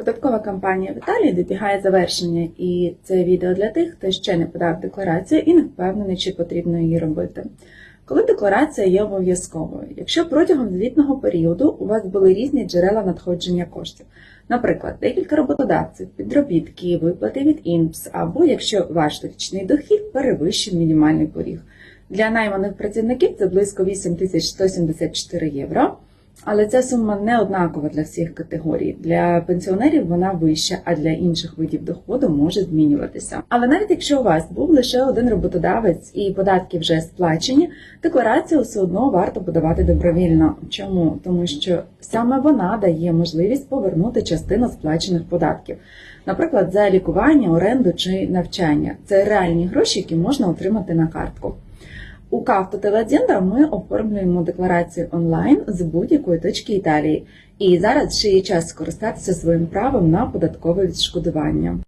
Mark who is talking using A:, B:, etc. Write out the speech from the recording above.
A: Податкова кампанія в Італії добігає завершення, і це відео для тих, хто ще не подав декларацію і не впевнений, чи потрібно її робити. Коли декларація є обов'язковою? Якщо протягом звітного періоду у вас були різні джерела надходження коштів, наприклад, декілька роботодавців, підробітки, виплати від ІНПС, або якщо ваш річний дохід перевищив мінімальний поріг. Для найманих працівників це близько 8174 євро. Але ця сума не однакова для всіх категорій. Для пенсіонерів вона вища, а для інших видів доходу може змінюватися. Але навіть якщо у вас був лише один роботодавець і податки вже сплачені, декларацію все одно варто подавати добровільно. Чому? Тому що саме вона дає можливість повернути частину сплачених податків. Наприклад, за лікування, оренду чи навчання. Це реальні гроші, які можна отримати на картку. У Кавто ми оформлюємо декларацію онлайн з будь-якої точки Італії. І зараз ще є час скористатися своїм правом на податкове відшкодування.